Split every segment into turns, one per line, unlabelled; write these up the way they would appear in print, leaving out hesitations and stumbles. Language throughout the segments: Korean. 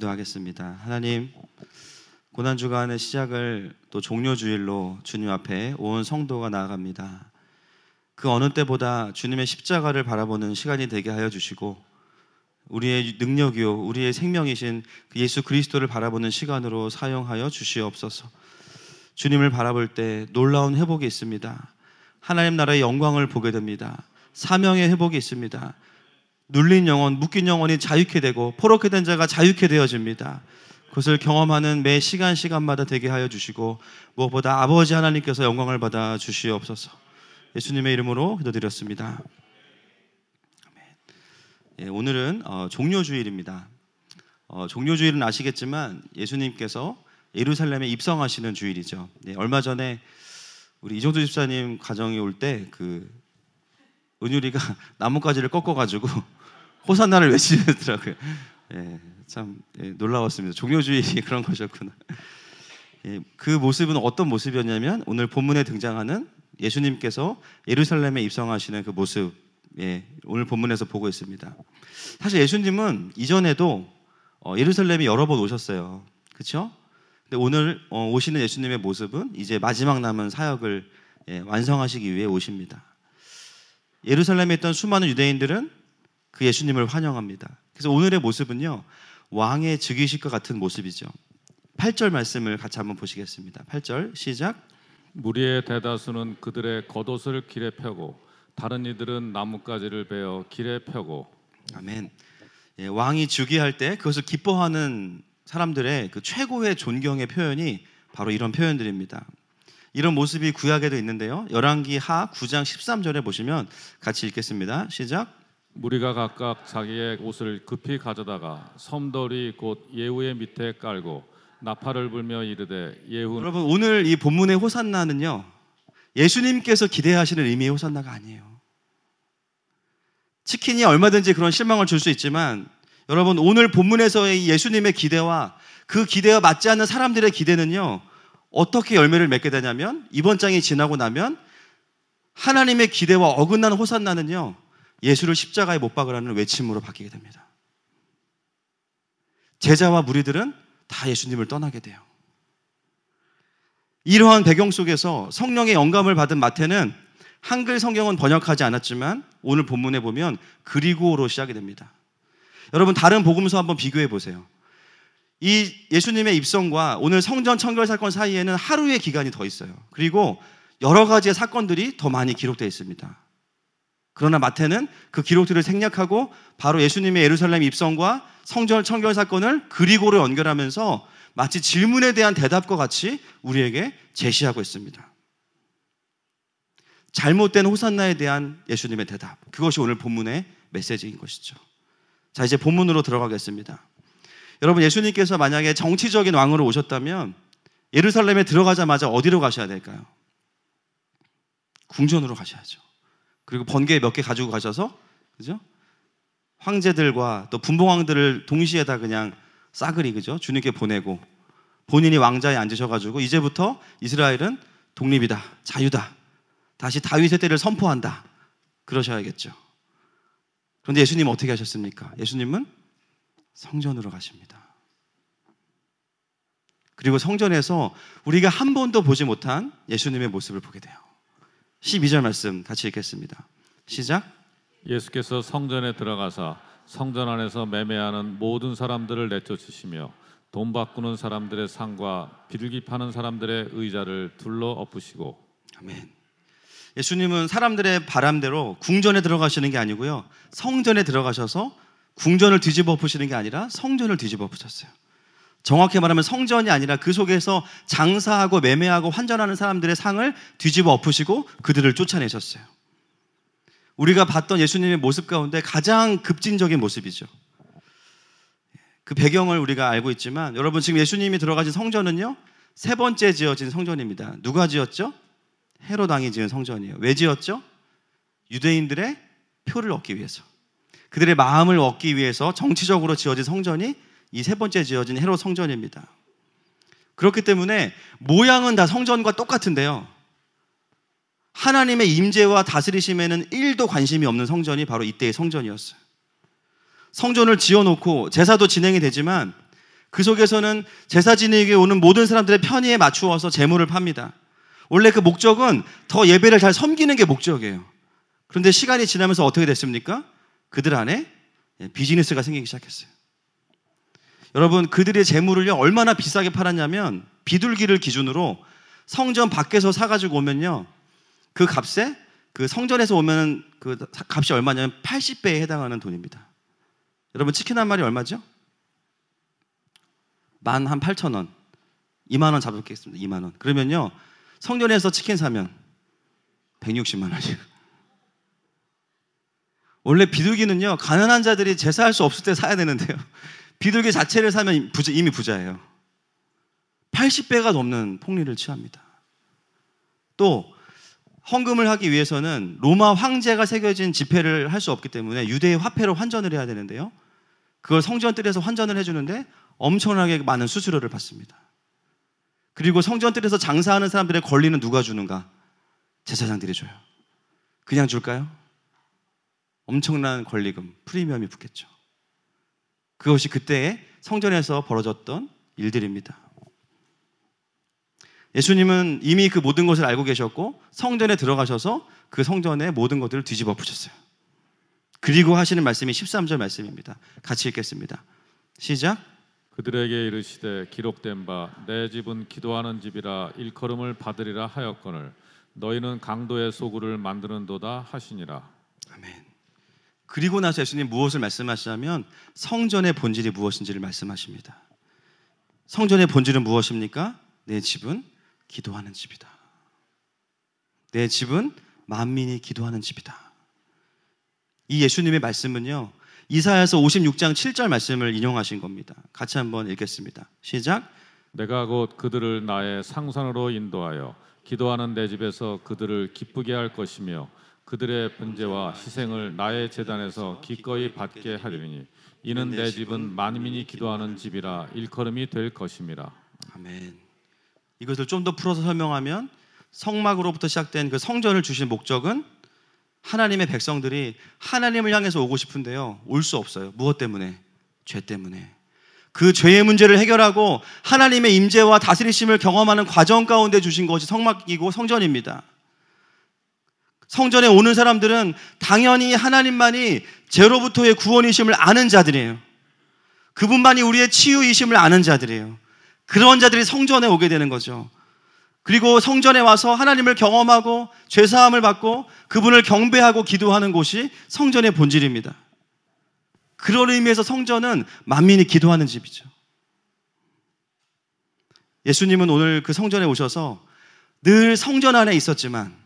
기도하겠습니다. 하나님, 고난주간의 시작을 또 종료주일로 주님 앞에 온 성도가 나아갑니다. 그 어느 때보다 주님의 십자가를 바라보는 시간이 되게 하여 주시고, 우리의 능력이요 우리의 생명이신 그 예수 그리스도를 바라보는 시간으로 사용하여 주시옵소서. 주님을 바라볼 때 놀라운 회복이 있습니다. 하나님 나라의 영광을 보게 됩니다. 사명의 회복이 있습니다. 눌린 영혼, 묶인 영혼이 자유케 되고 포로케 된 자가 자유케 되어집니다. 그것을 경험하는 매 시간마다 되게 하여 주시고, 무엇보다 아버지 하나님께서 영광을 받아 주시옵소서. 예수님의 이름으로 기도드렸습니다. 오늘은 종료주일입니다. 종료주일은 아시겠지만 예수님께서 예루살렘에 입성하시는 주일이죠. 얼마 전에 우리 이정도 집사님 가정에 올 때 은율이가 나뭇가지를 꺾어가지고 호산나를 외치더라고요. 참 놀라웠습니다. 종료주일이 그런 것이었구나. 그 모습은 어떤 모습이었냐면, 오늘 본문에 등장하는 예수님께서 예루살렘에 입성하시는 그 모습, 오늘 본문에서 보고 있습니다. 사실 예수님은 이전에도 예루살렘에 여러 번 오셨어요. 그렇죠? 근데 오늘 오시는 예수님의 모습은 이제 마지막 남은 사역을 완성하시기 위해 오십니다. 예루살렘에 있던 수많은 유대인들은 그 예수님을 환영합니다. 그래서 오늘의 모습은요, 왕의 즉위식과 같은 모습이죠. 8절 말씀을 같이 한번 보시겠습니다. 8절 시작.
무리의 대다수는 그들의 겉옷을 길에 펴고 다른 이들은 나뭇가지를 베어 길에 펴고.
아멘. 왕이 즉위할 때 그것을 기뻐하는 사람들의 그 최고의 존경의 표현이 바로 이런 표현들입니다. 이런 모습이 구약에도 있는데요, 열왕기 하 9장 13절에 보시면 같이 읽겠습니다. 시작.
무리가 각각 자기의 옷을 급히 가져다가 섬돌이 곧 예후의 밑에 깔고 나팔을 불며 이르되 예후.
여러분, 오늘 이 본문의 호산나는요, 예수님께서 기대하시는 의미의 호산나가 아니에요. 치킨이 얼마든지 그런 실망을 줄 수 있지만, 여러분, 오늘 본문에서의 예수님의 기대와 그 기대와 맞지 않는 사람들의 기대는요, 어떻게 열매를 맺게 되냐면, 이번 장이 지나고 나면 하나님의 기대와 어긋나는 호산나는요, 예수를 십자가에 못 박으라는 외침으로 바뀌게 됩니다. 제자와 무리들은 다 예수님을 떠나게 돼요. 이러한 배경 속에서 성령의 영감을 받은 마태는 한글 성경은 번역하지 않았지만 오늘 본문에 보면 그리고로 시작이 됩니다. 여러분, 다른 복음서 한번 비교해 보세요. 이 예수님의 입성과 오늘 성전 청결 사건 사이에는 하루의 기간이 더 있어요. 그리고 여러 가지의 사건들이 더 많이 기록되어 있습니다. 그러나 마태는 그 기록들을 생략하고 바로 예수님의 예루살렘 입성과 성전 청결 사건을 그리고로 연결하면서 마치 질문에 대한 대답과 같이 우리에게 제시하고 있습니다. 잘못된 호산나에 대한 예수님의 대답, 그것이 오늘 본문의 메시지인 것이죠. 자, 이제 본문으로 들어가겠습니다. 여러분, 예수님께서 만약에 정치적인 왕으로 오셨다면 예루살렘에 들어가자마자 어디로 가셔야 될까요? 궁전으로 가셔야죠. 그리고 번개 몇 개 가지고 가셔서, 그죠? 황제들과 또 분봉왕들을 동시에 다 그냥 싸그리, 그죠? 주님께 보내고 본인이 왕자에 앉으셔가지고 이제부터 이스라엘은 독립이다, 자유다, 다시 다윗의 때를 선포한다, 그러셔야겠죠. 그런데 예수님은 어떻게 하셨습니까? 예수님은 성전으로 가십니다. 그리고 성전에서 우리가 한 번도 보지 못한 예수님의 모습을 보게 돼요. 12절 말씀 같이 읽겠습니다. 시작.
예수께서 성전에 들어가사 성전 안에서 매매하는 모든 사람들을 내쫓으시며 돈 바꾸는 사람들의 상과 비둘기 파는 사람들의 의자를 둘러 엎으시고.
아멘. 예수님은 사람들의 바람대로 궁전에 들어가시는 게 아니고요, 성전에 들어가셔서 궁전을 뒤집어 엎으시는 게 아니라 성전을 뒤집어 엎으셨어요. 정확히 말하면 성전이 아니라 그 속에서 장사하고 매매하고 환전하는 사람들의 상을 뒤집어 엎으시고 그들을 쫓아내셨어요. 우리가 봤던 예수님의 모습 가운데 가장 급진적인 모습이죠. 그 배경을 우리가 알고 있지만, 여러분, 지금 예수님이 들어가신 성전은요, 세 번째 지어진 성전입니다. 누가 지었죠? 헤롯 왕이 지은 성전이에요. 왜 지었죠? 유대인들의 표를 얻기 위해서, 그들의 마음을 얻기 위해서 정치적으로 지어진 성전이 이 세 번째 지어진 헤롯 성전입니다. 그렇기 때문에 모양은 다 성전과 똑같은데요, 하나님의 임재와 다스리심에는 1도 관심이 없는 성전이 바로 이때의 성전이었어요. 성전을 지어놓고 제사도 진행이 되지만 그 속에서는 제사 지내기에 오는 모든 사람들의 편의에 맞추어서 재물을 팝니다. 원래 그 목적은 더 예배를 잘 섬기는 게 목적이에요. 그런데 시간이 지나면서 어떻게 됐습니까? 그들 안에 비즈니스가 생기기 시작했어요. 여러분, 그들의 재물을요 얼마나 비싸게 팔았냐면 비둘기를 기준으로 성전 밖에서 사가지고 오면요 그 값에 그 성전에서 오면 그 값이 얼마냐면 80배에 해당하는 돈입니다. 여러분, 치킨 한 마리 얼마죠? 18,000원, 2만 원 잡을겠습니다. 2만 원. 그러면요 성전에서 치킨 사면 160만 원이에요. 원래 비둘기는요 가난한 자들이 제사할 수 없을 때 사야 되는데요 비둘기 자체를 사면 이미 부자예요. 80배가 넘는 폭리를 취합니다. 또 헌금을 하기 위해서는 로마 황제가 새겨진 지폐를 할 수 없기 때문에 유대의 화폐로 환전을 해야 되는데요 그걸 성전뜰에서 환전을 해주는데 엄청나게 많은 수수료를 받습니다. 그리고 성전뜰에서 장사하는 사람들의 권리는 누가 주는가? 제사장들이 줘요. 그냥 줄까요? 엄청난 권리금, 프리미엄이 붙겠죠. 그것이 그때의 성전에서 벌어졌던 일들입니다. 예수님은 이미 그 모든 것을 알고 계셨고 성전에 들어가셔서 그 성전의 모든 것들을 뒤집어 푸셨어요. 그리고 하시는 말씀이 13절 말씀입니다. 같이 읽겠습니다. 시작.
그들에게 이르시되 기록된 바 내 집은 기도하는 집이라 일컬음을 받으리라 하였거늘 너희는 강도의 소굴을 만드는도다 하시니라.
아멘. 그리고 나서 예수님 무엇을 말씀하시냐면 성전의 본질이 무엇인지를 말씀하십니다. 성전의 본질은 무엇입니까? 내 집은 기도하는 집이다. 내 집은 만민이 기도하는 집이다. 이 예수님의 말씀은요 이사야서 56장 7절 말씀을 인용하신 겁니다. 같이 한번 읽겠습니다. 시작.
내가 곧 그들을 나의 상산으로 인도하여 기도하는 내 집에서 그들을 기쁘게 할 것이며 그들의 번제와 희생을 나의 제단에서 기꺼이 받게 하리니 이는 내 집은 만민이 기도하는 집이라 일컬음이 될 것임이라.
아멘. 이것을 좀 더 풀어서 설명하면 성막으로부터 시작된 그 성전을 주신 목적은 하나님의 백성들이 하나님을 향해서 오고 싶은데요 올 수 없어요. 무엇 때문에? 죄 때문에. 그 죄의 문제를 해결하고 하나님의 임재와 다스리심을 경험하는 과정 가운데 주신 것이 성막이고 성전입니다. 성전에 오는 사람들은 당연히 하나님만이 죄로부터의 구원이심을 아는 자들이에요. 그분만이 우리의 치유이심을 아는 자들이에요. 그런 자들이 성전에 오게 되는 거죠. 그리고 성전에 와서 하나님을 경험하고 죄사함을 받고 그분을 경배하고 기도하는 곳이 성전의 본질입니다. 그런 의미에서 성전은 만민이 기도하는 집이죠. 예수님은 오늘 그 성전에 오셔서 늘 성전 안에 있었지만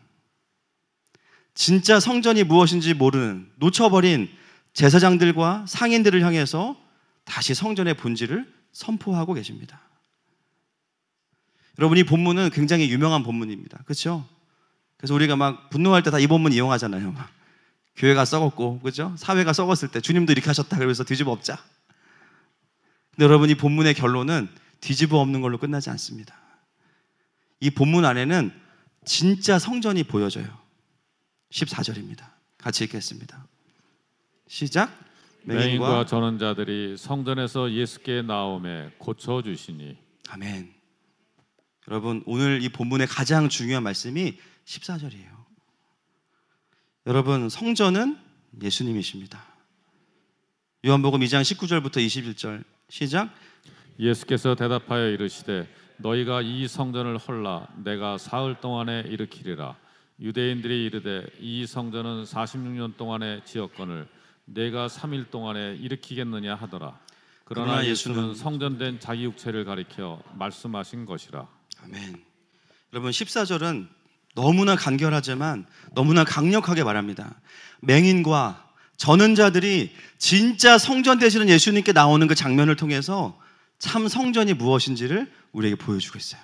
진짜 성전이 무엇인지 모르는 놓쳐버린 제사장들과 상인들을 향해서 다시 성전의 본질을 선포하고 계십니다. 여러분, 이 본문은 굉장히 유명한 본문입니다. 그렇죠? 그래서 우리가 막 분노할 때 다 이 본문 이용하잖아요. 막 교회가 썩었고, 그렇죠? 사회가 썩었을 때 주님도 이렇게 하셨다 그러면서 뒤집어 엎자. 근데 여러분, 이 본문의 결론은 뒤집어 엎는 걸로 끝나지 않습니다. 이 본문 안에는 진짜 성전이 보여져요. 14절입니다. 같이 읽겠습니다. 시작.
맹인과 전원자들이 성전에서 예수께 나오매 고쳐주시니.
아멘. 여러분, 오늘 이 본문의 가장 중요한 말씀이 14절이에요. 여러분, 성전은 예수님이십니다. 요한복음 2장 19절부터 21절 시작.
예수께서 대답하여 이르시되 너희가 이 성전을 헐라 내가 사흘 동안에 일으키리라. 유대인들이 이르되 이 성전은 46년 동안에 지었거늘 내가 3일 동안에 일으키겠느냐 하더라. 그러나 예수는 성전된 자기 육체를 가리켜 말씀하신 것이라.
아멘. 여러분, 14절은 너무나 간결하지만 너무나 강력하게 말합니다. 맹인과 저는 자들이 진짜 성전 되시는 예수님께 나오는 그 장면을 통해서 참 성전이 무엇인지를 우리에게 보여주고 있어요.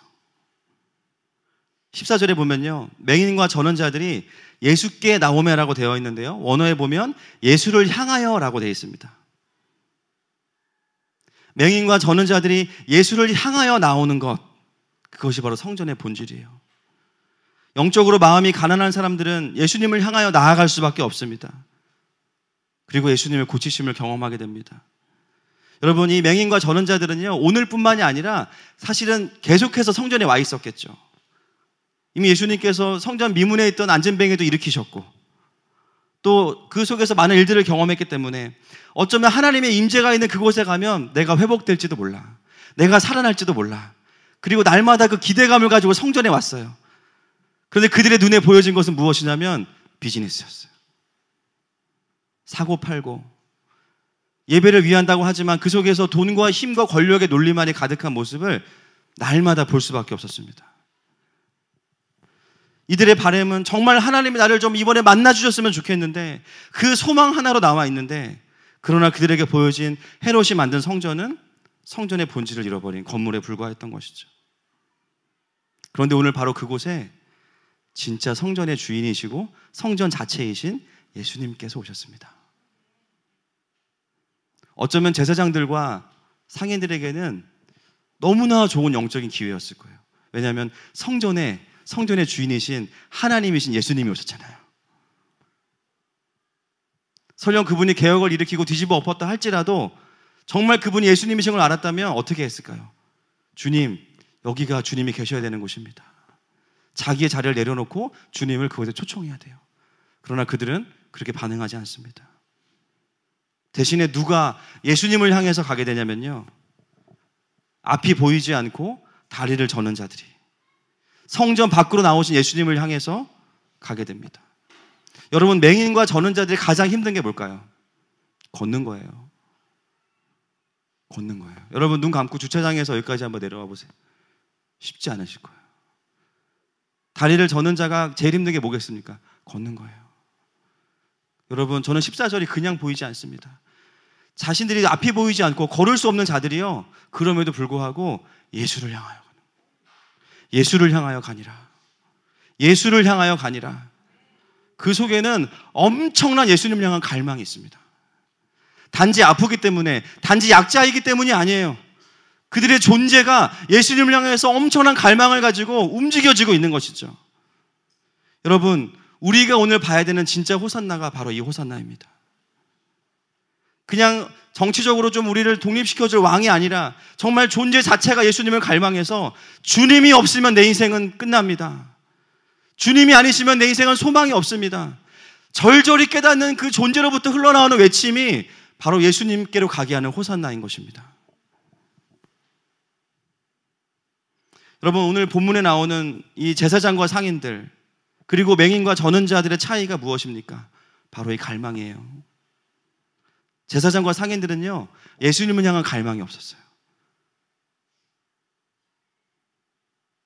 14절에 보면요, 맹인과 저는 자들이 예수께 나오매라고 되어 있는데요, 원어에 보면 예수를 향하여라고 되어 있습니다. 맹인과 저는 자들이 예수를 향하여 나오는 것, 그것이 바로 성전의 본질이에요. 영적으로 마음이 가난한 사람들은 예수님을 향하여 나아갈 수밖에 없습니다. 그리고 예수님의 고치심을 경험하게 됩니다. 여러분, 이 맹인과 전원자들은요, 오늘뿐만이 아니라 사실은 계속해서 성전에 와 있었겠죠. 이미 예수님께서 성전 미문에 있던 안전뱅이도 일으키셨고, 또 그 속에서 많은 일들을 경험했기 때문에 어쩌면 하나님의 임재가 있는 그곳에 가면 내가 회복될지도 몰라, 내가 살아날지도 몰라. 그리고 날마다 그 기대감을 가지고 성전에 왔어요. 그런데 그들의 눈에 보여진 것은 무엇이냐면 비즈니스였어요. 사고 팔고 예배를 위한다고 하지만 그 속에서 돈과 힘과 권력의 논리만이 가득한 모습을 날마다 볼 수밖에 없었습니다. 이들의 바람은 정말 하나님이 나를 좀 이번에 만나주셨으면 좋겠는데, 그 소망 하나로 나와 있는데, 그러나 그들에게 보여진 헤롯이 만든 성전은 성전의 본질을 잃어버린 건물에 불과했던 것이죠. 그런데 오늘 바로 그곳에 진짜 성전의 주인이시고 성전 자체이신 예수님께서 오셨습니다. 어쩌면 제사장들과 상인들에게는 너무나 좋은 영적인 기회였을 거예요. 왜냐하면 성전의 주인이신 하나님이신 예수님이 오셨잖아요. 설령 그분이 개혁을 일으키고 뒤집어 엎었다 할지라도 정말 그분이 예수님이신 걸 알았다면 어떻게 했을까요? 주님, 여기가 주님이 계셔야 되는 곳입니다. 자기의 자리를 내려놓고 주님을 그곳에 초청해야 돼요. 그러나 그들은 그렇게 반응하지 않습니다. 대신에 누가 예수님을 향해서 가게 되냐면요, 앞이 보이지 않고 다리를 저는 자들이 성전 밖으로 나오신 예수님을 향해서 가게 됩니다. 여러분, 맹인과 저는 자들이 가장 힘든 게 뭘까요? 걷는 거예요. 걷는 거예요. 여러분, 눈 감고 주차장에서 여기까지 한번 내려와 보세요. 쉽지 않으실 거예요. 다리를 저는 자가 제일 힘든 게 뭐겠습니까? 걷는 거예요. 여러분, 저는 14절이 그냥 보이지 않습니다. 자신들이 앞이 보이지 않고 걸을 수 없는 자들이요, 그럼에도 불구하고 예수를 향하여 가니라. 예수를 향하여 가니라. 그 속에는 엄청난 예수님을 향한 갈망이 있습니다. 단지 아프기 때문에, 단지 약자이기 때문이 아니에요. 그들의 존재가 예수님을 향해서 엄청난 갈망을 가지고 움직여지고 있는 것이죠. 여러분, 우리가 오늘 봐야 되는 진짜 호산나가 바로 이 호산나입니다. 그냥 정치적으로 좀 우리를 독립시켜줄 왕이 아니라 정말 존재 자체가 예수님을 갈망해서 주님이 없으면 내 인생은 끝납니다. 주님이 아니시면 내 인생은 소망이 없습니다. 절절히 깨닫는 그 존재로부터 흘러나오는 외침이 바로 예수님께로 가게 하는 호산나인 것입니다. 여러분, 오늘 본문에 나오는 이 제사장과 상인들, 그리고 맹인과 전원자들의 차이가 무엇입니까? 바로 이 갈망이에요. 제사장과 상인들은요, 예수님을 향한 갈망이 없었어요.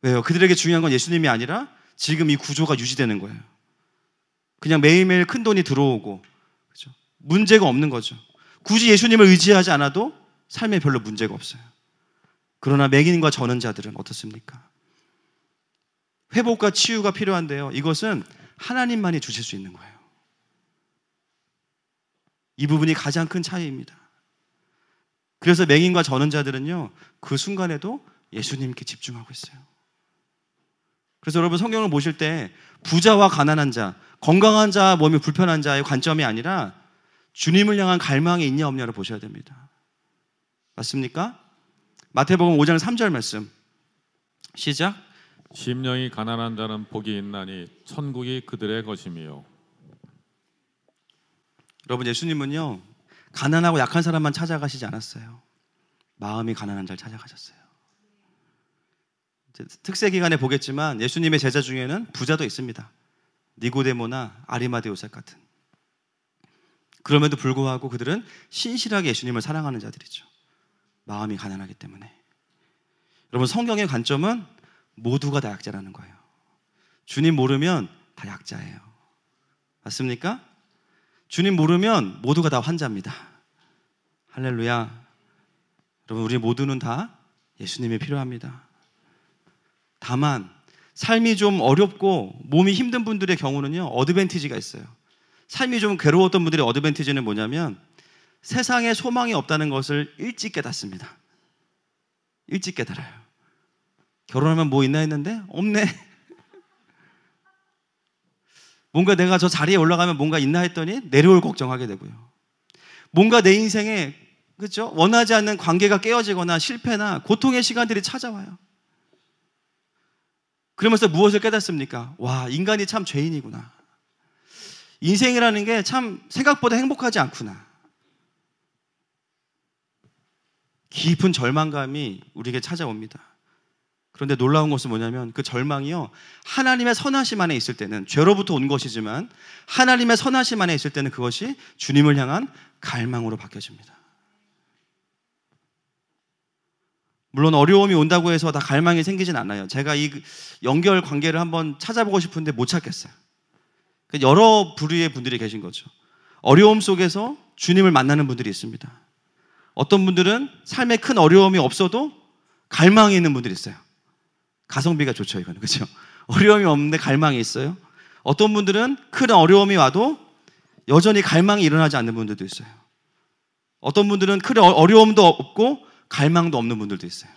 왜요? 그들에게 중요한 건 예수님이 아니라 지금 이 구조가 유지되는 거예요. 그냥 매일매일 큰 돈이 들어오고, 그렇죠? 문제가 없는 거죠. 굳이 예수님을 의지하지 않아도 삶에 별로 문제가 없어요. 그러나 맹인과 전원자들은 어떻습니까? 회복과 치유가 필요한데요, 이것은 하나님만이 주실 수 있는 거예요. 이 부분이 가장 큰 차이입니다. 그래서 맹인과 전원자들은요, 그 순간에도 예수님께 집중하고 있어요. 그래서 여러분, 성경을 보실 때 부자와 가난한 자, 건강한 자, 몸이 불편한 자의 관점이 아니라 주님을 향한 갈망이 있냐 없냐를 보셔야 됩니다. 맞습니까? 마태복음 5장 3절 말씀 시작.
심령이 가난한 자는 복이 있나니 천국이 그들의 것이며.
여러분, 예수님은요, 가난하고 약한 사람만 찾아가시지 않았어요. 마음이 가난한 자를 찾아가셨어요. 특세 기간에 보겠지만 예수님의 제자 중에는 부자도 있습니다. 니고데모나 아리마데요셉 같은. 그럼에도 불구하고 그들은 신실하게 예수님을 사랑하는 자들이죠. 마음이 가난하기 때문에. 여러분, 성경의 관점은 모두가 다 약자라는 거예요. 주님 모르면 다 약자예요. 맞습니까? 주님 모르면 모두가 다 환자입니다. 할렐루야. 여러분, 우리 모두는 다 예수님이 필요합니다. 다만 삶이 좀 어렵고 몸이 힘든 분들의 경우는요, 어드밴티지가 있어요. 삶이 좀 괴로웠던 분들의 어드밴티지는 뭐냐면 세상에 소망이 없다는 것을 일찍 깨닫습니다. 일찍 깨달아요. 결혼하면 뭐 있나 했는데 없네. 뭔가 내가 저 자리에 올라가면 뭔가 있나 했더니 내려올 걱정하게 되고요. 뭔가 내 인생에 그렇죠? 원하지 않는 관계가 깨어지거나 실패나 고통의 시간들이 찾아와요. 그러면서 무엇을 깨닫습니까? 와, 인간이 참 죄인이구나. 인생이라는 게 참 생각보다 행복하지 않구나. 깊은 절망감이 우리에게 찾아옵니다. 그런데 놀라운 것은 뭐냐면 그 절망이요, 하나님의 선하심 안에 있을 때는, 죄로부터 온 것이지만 하나님의 선하심 안에 있을 때는 그것이 주님을 향한 갈망으로 바뀌어집니다. 물론 어려움이 온다고 해서 다 갈망이 생기진 않아요. 제가 이 연결 관계를 한번 찾아보고 싶은데 못 찾겠어요. 여러 부류의 분들이 계신 거죠. 어려움 속에서 주님을 만나는 분들이 있습니다. 어떤 분들은 삶에 큰 어려움이 없어도 갈망이 있는 분들이 있어요. 가성비가 좋죠, 이거는. 그렇죠? 어려움이 없는데 갈망이 있어요. 어떤 분들은 큰 어려움이 와도 여전히 갈망이 일어나지 않는 분들도 있어요. 어떤 분들은 큰 어려움도 없고 갈망도 없는 분들도 있어요.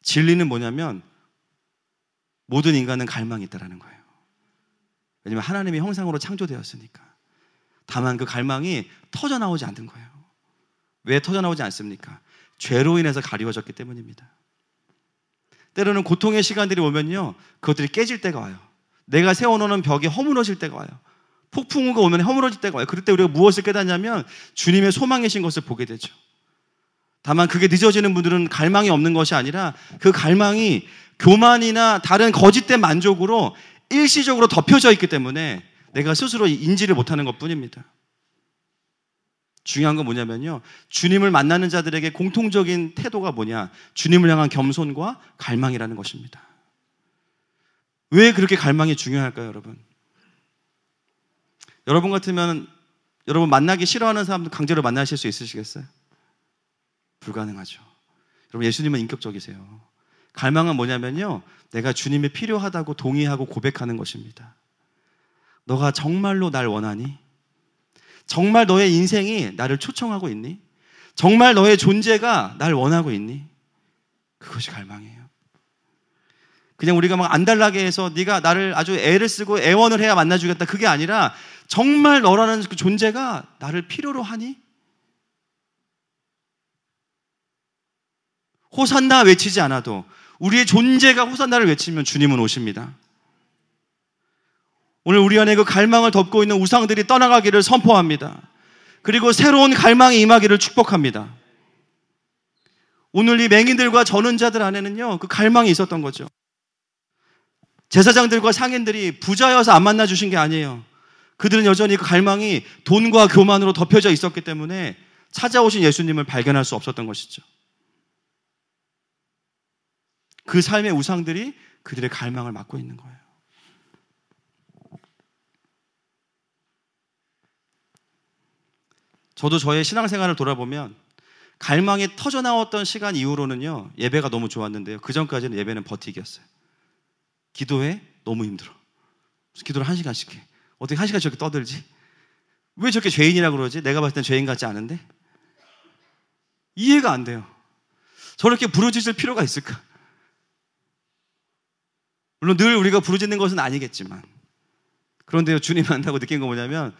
진리는 뭐냐면 모든 인간은 갈망이 있다는 거예요. 왜냐하면 하나님의 형상으로 창조되었으니까. 다만 그 갈망이 터져나오지 않는 거예요. 왜 터져나오지 않습니까? 죄로 인해서 가리워졌기 때문입니다. 때로는 고통의 시간들이 오면요, 그것들이 깨질 때가 와요. 내가 세워놓는 벽이 허물어질 때가 와요. 폭풍우가 오면 허물어질 때가 와요. 그럴 때 우리가 무엇을 깨닫냐면 주님의 소망이신 것을 보게 되죠. 다만 그게 늦어지는 분들은 갈망이 없는 것이 아니라 그 갈망이 교만이나 다른 거짓된 만족으로 일시적으로 덮여져 있기 때문에 내가 스스로 인지를 못하는 것뿐입니다. 중요한 건 뭐냐면요, 주님을 만나는 자들에게 공통적인 태도가 뭐냐, 주님을 향한 겸손과 갈망이라는 것입니다. 왜 그렇게 갈망이 중요할까요, 여러분? 여러분 같으면 여러분 만나기 싫어하는 사람도 강제로 만나실 수 있으시겠어요? 불가능하죠. 여러분, 예수님은 인격적이세요. 갈망은 뭐냐면요, 내가 주님이 필요하다고 동의하고 고백하는 것입니다. 너가 정말로 날 원하니? 정말 너의 인생이 나를 초청하고 있니? 정말 너의 존재가 날 원하고 있니? 그것이 갈망이에요. 그냥 우리가 막 안달나게 해서 네가 나를 아주 애를 쓰고 애원을 해야 만나주겠다, 그게 아니라 정말 너라는 그 존재가 나를 필요로 하니? 호산나 외치지 않아도 우리의 존재가 호산나를 외치면 주님은 오십니다. 오늘 우리 안에 그 갈망을 덮고 있는 우상들이 떠나가기를 선포합니다. 그리고 새로운 갈망이 임하기를 축복합니다. 오늘 이 맹인들과 전원자들 안에는요, 그 갈망이 있었던 거죠. 제사장들과 상인들이 부자여서 안 만나주신 게 아니에요. 그들은 여전히 그 갈망이 돈과 교만으로 덮여져 있었기 때문에 찾아오신 예수님을 발견할 수 없었던 것이죠. 그 삶의 우상들이 그들의 갈망을 막고 있는 거예요. 저도 저의 신앙생활을 돌아보면 갈망이 터져나왔던 시간 이후로는요, 예배가 너무 좋았는데요, 그 전까지는 예배는 버티기였어요. 기도해? 너무 힘들어. 기도를 1시간씩 해. 어떻게 1시간 저렇게 떠들지? 왜 저렇게 죄인이라고 그러지? 내가 봤을 땐 죄인 같지 않은데? 이해가 안 돼요. 저렇게 부르짖을 필요가 있을까? 물론 늘 우리가 부르짖는 것은 아니겠지만, 그런데요, 주님 만나고 느낀 거 뭐냐면,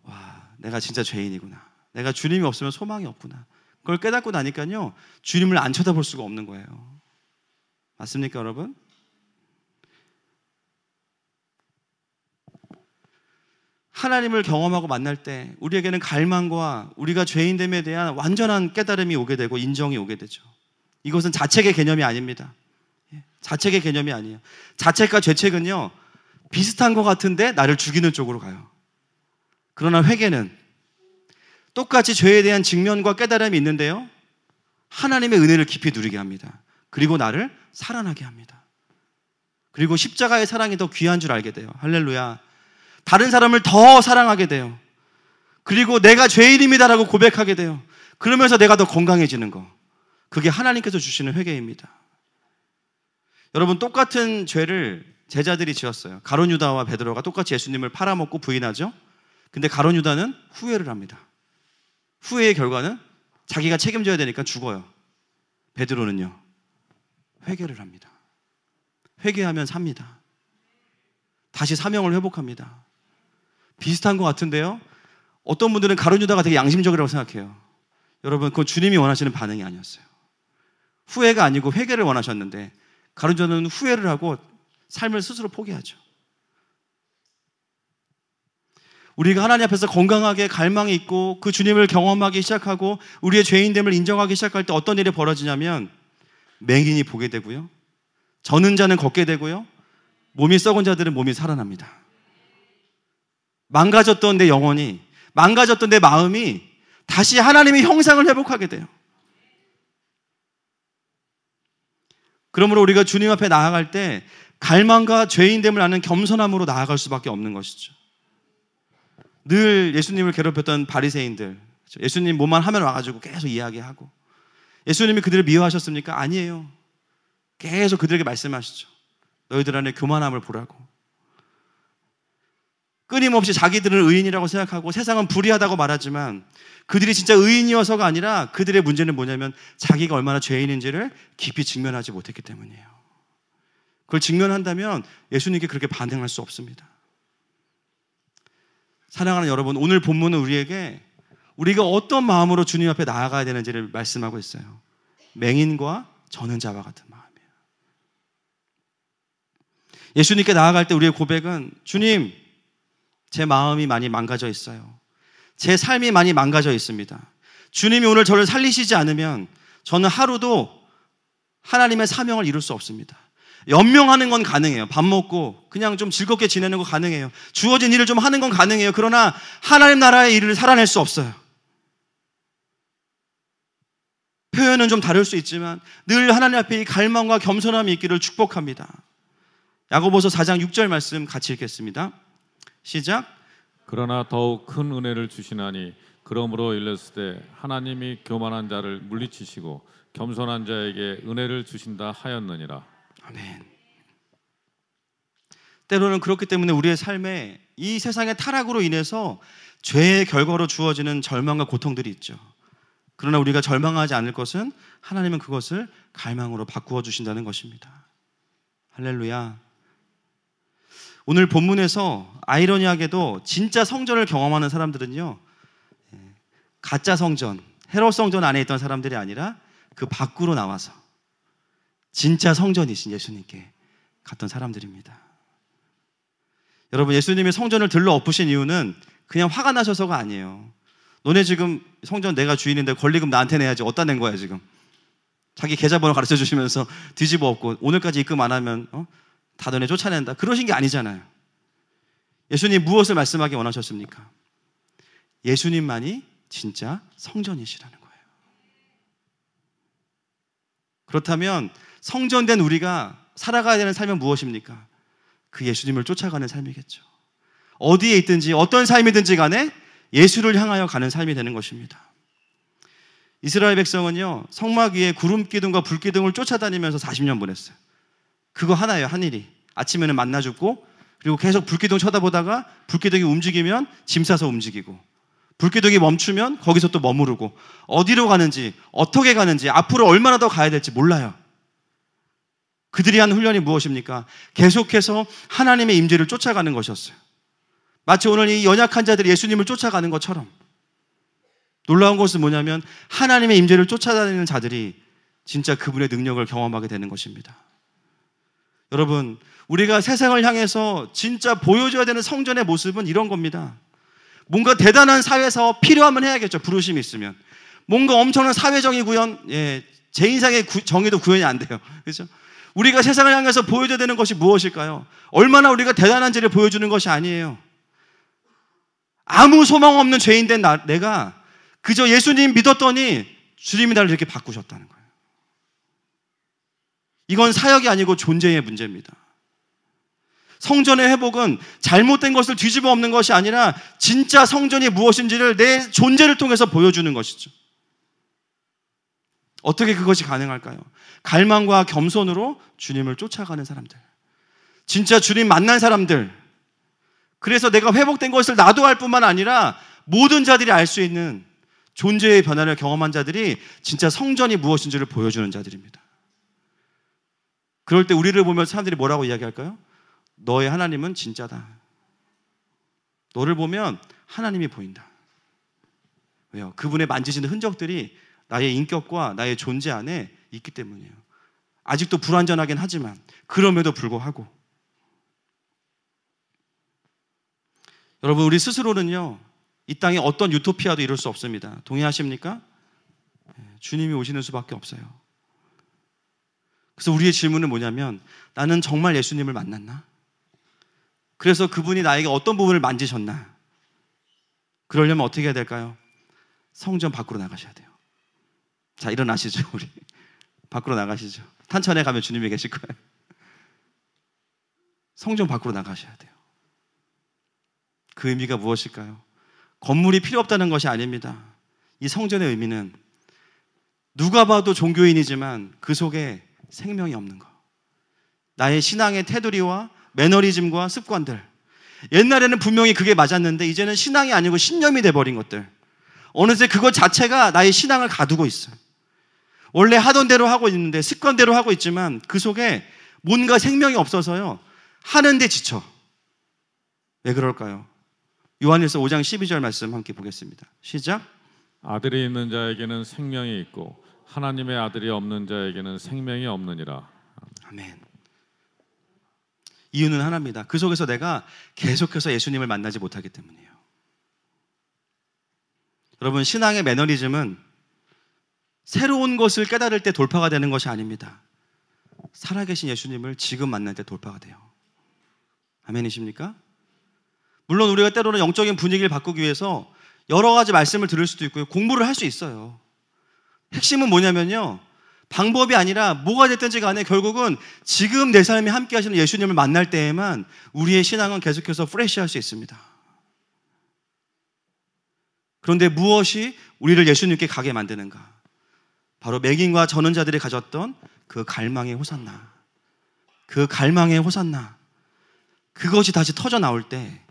와, 내가 진짜 죄인이구나. 내가 주님이 없으면 소망이 없구나. 그걸 깨닫고 나니까요, 주님을 안 쳐다볼 수가 없는 거예요. 맞습니까, 여러분? 하나님을 경험하고 만날 때 우리에게는 갈망과 우리가 죄인됨에 대한 완전한 깨달음이 오게 되고 인정이 오게 되죠. 이것은 자책의 개념이 아닙니다. 자책의 개념이 아니에요. 자책과 죄책은요, 비슷한 것 같은데 나를 죽이는 쪽으로 가요. 그러나 회개는 똑같이 죄에 대한 직면과 깨달음이 있는데요, 하나님의 은혜를 깊이 누리게 합니다. 그리고 나를 살아나게 합니다. 그리고 십자가의 사랑이 더 귀한 줄 알게 돼요. 할렐루야. 다른 사람을 더 사랑하게 돼요. 그리고 내가 죄인입니다라고 고백하게 돼요. 그러면서 내가 더 건강해지는 거, 그게 하나님께서 주시는 회개입니다. 여러분, 똑같은 죄를 제자들이 지었어요. 가룟 유다와 베드로가 똑같이 예수님을 팔아먹고 부인하죠. 근데 가룟 유다는 후회를 합니다. 후회의 결과는 자기가 책임져야 되니까 죽어요. 베드로는요, 회개를 합니다. 회개하면 삽니다. 다시 사명을 회복합니다. 비슷한 것 같은데요, 어떤 분들은 가룟유다가 되게 양심적이라고 생각해요. 여러분, 그건 주님이 원하시는 반응이 아니었어요. 후회가 아니고 회개를 원하셨는데 가룟유다는 후회를 하고 삶을 스스로 포기하죠. 우리가 하나님 앞에서 건강하게 갈망이 있고 그 주님을 경험하기 시작하고 우리의 죄인됨을 인정하기 시작할 때 어떤 일이 벌어지냐면 맹인이 보게 되고요, 젖는 자는 걷게 되고요, 몸이 썩은 자들은 몸이 살아납니다. 망가졌던 내 영혼이, 망가졌던 내 마음이 다시 하나님의 형상을 회복하게 돼요. 그러므로 우리가 주님 앞에 나아갈 때 갈망과 죄인됨을 아는 겸손함으로 나아갈 수밖에 없는 것이죠. 늘 예수님을 괴롭혔던 바리새인들, 예수님 뭐만 하면 와가지고 계속 이야기하고, 예수님이 그들을 미워하셨습니까? 아니에요. 계속 그들에게 말씀하시죠. 너희들 안에 교만함을 보라고. 끊임없이 자기들은 의인이라고 생각하고 세상은 불의하다고 말하지만 그들이 진짜 의인이어서가 아니라 그들의 문제는 뭐냐면 자기가 얼마나 죄인인지를 깊이 직면하지 못했기 때문이에요. 그걸 직면한다면 예수님께 그렇게 반응할 수 없습니다. 사랑하는 여러분, 오늘 본문은 우리에게 우리가 어떤 마음으로 주님 앞에 나아가야 되는지를 말씀하고 있어요. 맹인과 젖는 자와 같은 마음이에요. 예수님께 나아갈 때 우리의 고백은, 주님, 제 마음이 많이 망가져 있어요. 제 삶이 많이 망가져 있습니다. 주님이 오늘 저를 살리시지 않으면 저는 하루도 하나님의 사명을 이룰 수 없습니다. 연명하는 건 가능해요. 밥 먹고 그냥 좀 즐겁게 지내는 거 가능해요. 주어진 일을 좀 하는 건 가능해요. 그러나 하나님 나라의 일을 살아낼 수 없어요. 표현은 좀 다를 수 있지만 늘 하나님 앞에 이 갈망과 겸손함이 있기를 축복합니다. 야고보서 4장 6절 말씀 같이 읽겠습니다. 시작.
그러나 더욱 큰 은혜를 주시나니 그러므로 일렀을 때 하나님이 교만한 자를 물리치시고 겸손한 자에게 은혜를 주신다 하였느니라.
아멘. 때로는 그렇기 때문에 우리의 삶에 이 세상의 타락으로 인해서 죄의 결과로 주어지는 절망과 고통들이 있죠. 그러나 우리가 절망하지 않을 것은 하나님은 그것을 갈망으로 바꾸어 주신다는 것입니다. 할렐루야. 오늘 본문에서 아이러니하게도 진짜 성전을 경험하는 사람들은요, 가짜 성전, 헤롯 성전 안에 있던 사람들이 아니라 그 밖으로 나와서 진짜 성전이신 예수님께 갔던 사람들입니다. 여러분, 예수님이 성전을 들러 엎으신 이유는 그냥 화가 나셔서가 아니에요. 너네 지금 성전 내가 주인인데 권리금 나한테 내야지, 어디다 낸 거야 지금. 자기 계좌번호 가르쳐 주시면서 뒤집어 엎고 오늘까지 입금 안 하면 다 너네 쫓아낸다, 그러신 게 아니잖아요. 예수님 무엇을 말씀하기 원하셨습니까? 예수님만이 진짜 성전이시라는 거예요. 그렇다면 성전된 우리가 살아가야 되는 삶은 무엇입니까? 그 예수님을 쫓아가는 삶이겠죠. 어디에 있든지 어떤 삶이든지 간에 예수를 향하여 가는 삶이 되는 것입니다. 이스라엘 백성은요, 성막 위에 구름 기둥과 불 기둥을 쫓아다니면서 40년 보냈어요. 그거 하나예요, 한 일이. 아침에는 만나 줍고, 그리고 계속 불기둥 쳐다보다가 불기둥이 움직이면 짐 싸서 움직이고, 불기둥이 멈추면 거기서 또 머무르고, 어디로 가는지, 어떻게 가는지, 앞으로 얼마나 더 가야 될지 몰라요. 그들이 한 훈련이 무엇입니까? 계속해서 하나님의 임재를 쫓아가는 것이었어요. 마치 오늘 이 연약한 자들이 예수님을 쫓아가는 것처럼. 놀라운 것은 뭐냐면 하나님의 임재를 쫓아다니는 자들이 진짜 그분의 능력을 경험하게 되는 것입니다. 여러분, 우리가 세상을 향해서 진짜 보여줘야 되는 성전의 모습은 이런 겁니다. 뭔가 대단한 사회사업 필요하면 해야겠죠. 부르심이 있으면. 뭔가 엄청난 사회정의 구현, 제 인생의 정의도 구현이 안 돼요. 그렇죠? 우리가 세상을 향해서 보여줘야 되는 것이 무엇일까요? 얼마나 우리가 대단한지를 보여주는 것이 아니에요. 아무 소망 없는 죄인된 내가 그저 예수님 믿었더니 주님이 나를 이렇게 바꾸셨다는 거예요. 이건 사역이 아니고 존재의 문제입니다. 성전의 회복은 잘못된 것을 뒤집어 엎는 것이 아니라 진짜 성전이 무엇인지를 내 존재를 통해서 보여주는 것이죠. 어떻게 그것이 가능할까요? 갈망과 겸손으로 주님을 쫓아가는 사람들, 진짜 주님 만난 사람들, 그래서 내가 회복된 것을 나도 알 뿐만 아니라 모든 자들이 알 수 있는 존재의 변화를 경험한 자들이 진짜 성전이 무엇인지를 보여주는 자들입니다. 그럴 때 우리를 보면 사람들이 뭐라고 이야기할까요? 너의 하나님은 진짜다. 너를 보면 하나님이 보인다. 왜요? 그분의 만지시는 흔적들이 나의 인격과 나의 존재 안에 있기 때문이에요. 아직도 불완전하긴 하지만 그럼에도 불구하고 여러분, 우리 스스로는요 이 땅에 어떤 유토피아도 이룰 수 없습니다. 동의하십니까? 주님이 오시는 수밖에 없어요. 그래서 우리의 질문은 뭐냐면, 나는 정말 예수님을 만났나? 그래서 그분이 나에게 어떤 부분을 만지셨나? 그러려면 어떻게 해야 될까요? 성전 밖으로 나가셔야 돼요. 자, 일어나시죠. 우리 밖으로 나가시죠. 탄천에 가면 주님이 계실 거예요. 성전 밖으로 나가셔야 돼요. 그 의미가 무엇일까요? 건물이 필요 없다는 것이 아닙니다. 이 성전의 의미는 누가 봐도 종교인이지만 그 속에 생명이 없는 것, 나의 신앙의 테두리와 매너리즘과 습관들, 옛날에는 분명히 그게 맞았는데 이제는 신앙이 아니고 신념이 돼버린 것들, 어느새 그것 자체가 나의 신앙을 가두고 있어요. 원래 하던 대로 하고 있는데, 습관대로 하고 있지만 그 속에 뭔가 생명이 없어서요 하는데 지쳐. 왜 그럴까요? 요한일서 5장 12절 말씀 함께 보겠습니다. 시작.
아들이 있는 자에게는 생명이 있고 하나님의 아들이 없는 자에게는 생명이 없느니라.
아멘. 이유는 하나입니다. 그 속에서 내가 계속해서 예수님을 만나지 못하기 때문이에요. 여러분, 신앙의 매너리즘은 새로운 것을 깨달을 때 돌파가 되는 것이 아닙니다. 살아계신 예수님을 지금 만날 때 돌파가 돼요. 아멘이십니까? 물론 우리가 때로는 영적인 분위기를 바꾸기 위해서 여러 가지 말씀을 들을 수도 있고요, 공부를 할 수 있어요. 핵심은 뭐냐면요, 방법이 아니라 뭐가 됐든지 간에 결국은 지금 내 삶에 함께 하시는 예수님을 만날 때에만 우리의 신앙은 계속해서 프레시할 수 있습니다. 그런데 무엇이 우리를 예수님께 가게 만드는가? 바로 맹인과 전는 자들이 가졌던 그 갈망의 호산나, 그 갈망의 호산나, 그것이 다시 터져 나올 때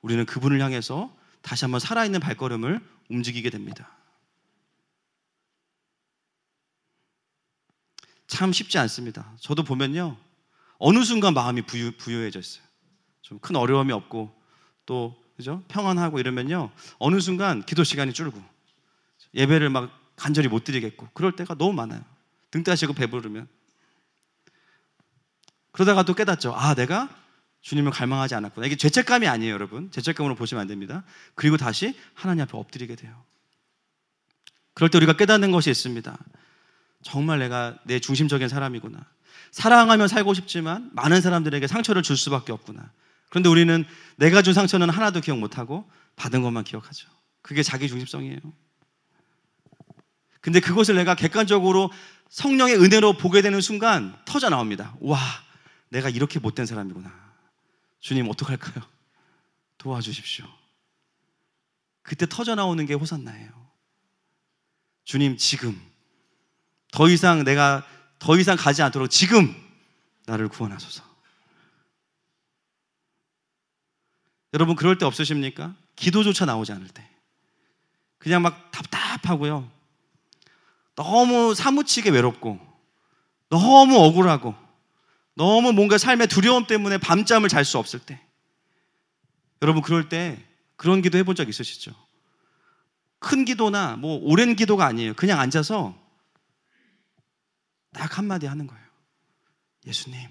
우리는 그분을 향해서 다시 한번 살아있는 발걸음을 움직이게 됩니다. 참 쉽지 않습니다. 저도 보면요, 어느 순간 마음이 부유해졌어요. 좀 큰 어려움이 없고 또 그죠? 평안하고 이러면요, 어느 순간 기도 시간이 줄고 예배를 막 간절히 못 드리겠고 그럴 때가 너무 많아요. 등 따시고 배부르면. 그러다가 또 깨닫죠. 아, 내가 주님을 갈망하지 않았구나. 이게 죄책감이 아니에요, 여러분. 죄책감으로 보시면 안 됩니다. 그리고 다시 하나님 앞에 엎드리게 돼요. 그럴 때 우리가 깨닫는 것이 있습니다. 정말 내가 내 중심적인 사람이구나. 사랑하며 살고 싶지만 많은 사람들에게 상처를 줄 수밖에 없구나. 그런데 우리는 내가 준 상처는 하나도 기억 못하고 받은 것만 기억하죠. 그게 자기 중심성이에요. 근데 그것을 내가 객관적으로 성령의 은혜로 보게 되는 순간 터져 나옵니다. 와, 내가 이렇게 못된 사람이구나. 주님, 어떡할까요? 도와주십시오. 그때 터져 나오는 게 호산나예요. 주님, 지금 내가 더 이상 가지 않도록 지금 나를 구원하소서. 여러분, 그럴 때 없으십니까? 기도조차 나오지 않을 때 그냥 막 답답하고요, 너무 사무치게 외롭고 너무 억울하고 너무 뭔가 삶의 두려움 때문에 밤잠을 잘 수 없을 때, 여러분, 그럴 때 그런 기도 해본 적 있으시죠? 큰 기도나 뭐 오랜 기도가 아니에요. 그냥 앉아서 딱 한마디 하는 거예요. 예수님,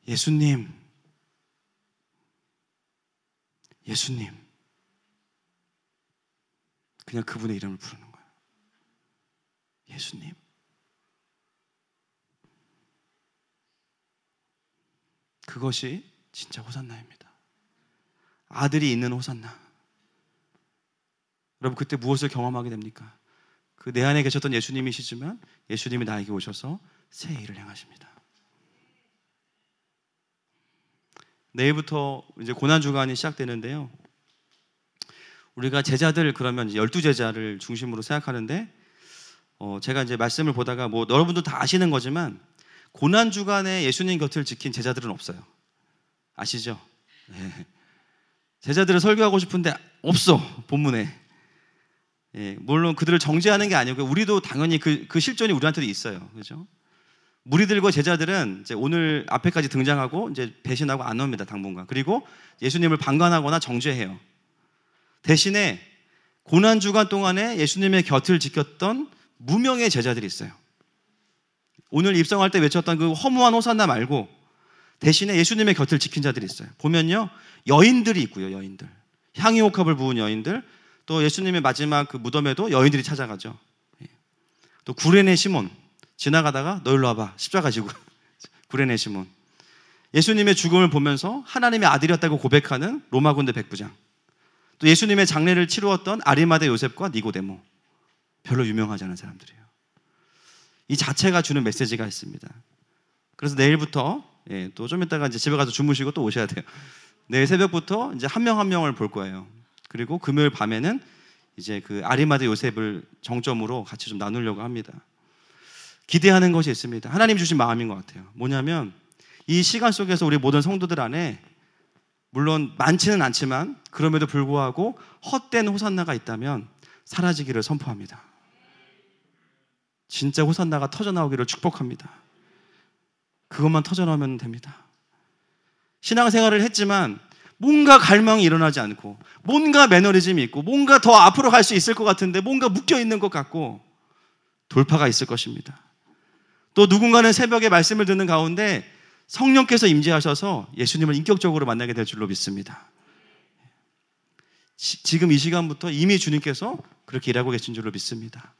예수님, 예수님. 그냥 그분의 이름을 부르는 거예요. 예수님. 그것이 진짜 호산나입니다. 아들이 있는 호산나. 여러분, 그때 무엇을 경험하게 됩니까? 그 내 안에 계셨던 예수님이시지만 예수님이 나에게 오셔서 새 일을 행하십니다. 내일부터 이제 고난주간이 시작되는데요, 우리가 제자들, 그러면 12제자를 중심으로 생각하는데, 제가 이제 말씀을 보다가 뭐 여러분도 다 아시는 거지만 고난주간에 예수님 곁을 지킨 제자들은 없어요. 아시죠? 네. 제자들을 설교하고 싶은데 없어, 본문에. 예, 물론 그들을 정죄하는 게 아니고 우리도 당연히 그 실존이 우리한테도 있어요. 그죠? 무리들과 제자들은 이제 오늘 앞에까지 등장하고 이제 배신하고 안 옵니다, 당분간. 그리고 예수님을 방관하거나 정죄해요. 대신에 고난 주간 동안에 예수님의 곁을 지켰던 무명의 제자들이 있어요. 오늘 입성할 때 외쳤던 그 허무한 호산나 말고 대신에 예수님의 곁을 지킨 자들이 있어요. 보면요, 여인들이 있고요. 여인들, 향유옥합을 부은 여인들, 또 예수님의 마지막 그 무덤에도 여인들이 찾아가죠. 또 구레네 시몬, 지나가다가 너 일로 와봐, 십자가 지고. 구레네 시몬, 예수님의 죽음을 보면서 하나님의 아들이었다고 고백하는 로마 군대 백부장, 또 예수님의 장례를 치루었던 아리마대 요셉과 니고데모. 별로 유명하지 않은 사람들이에요. 이 자체가 주는 메시지가 있습니다. 그래서 내일부터 또 좀 이따가 이제 집에 가서 주무시고 또 오셔야 돼요. 내일 새벽부터 이제 한 명 한 명을 볼 거예요. 그리고 금요일 밤에는 이제 그 아리마대 요셉을 정점으로 같이 좀 나누려고 합니다. 기대하는 것이 있습니다. 하나님 주신 마음인 것 같아요. 뭐냐면 이 시간 속에서 우리 모든 성도들 안에 물론 많지는 않지만 그럼에도 불구하고 헛된 호산나가 있다면 사라지기를 선포합니다. 진짜 호산나가 터져나오기를 축복합니다. 그것만 터져나오면 됩니다. 신앙생활을 했지만 뭔가 갈망이 일어나지 않고 뭔가 매너리즘이 있고 뭔가 더 앞으로 갈 수 있을 것 같은데 뭔가 묶여있는 것 같고 돌파가 있을 것입니다. 또 누군가는 새벽에 말씀을 듣는 가운데 성령께서 임재하셔서 예수님을 인격적으로 만나게 될 줄로 믿습니다. 지금 이 시간부터 이미 주님께서 그렇게 일하고 계신 줄로 믿습니다.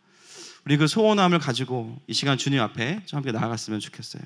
우리 그 소원함을 가지고 이 시간 주님 앞에 좀 함께 나아갔으면 좋겠어요.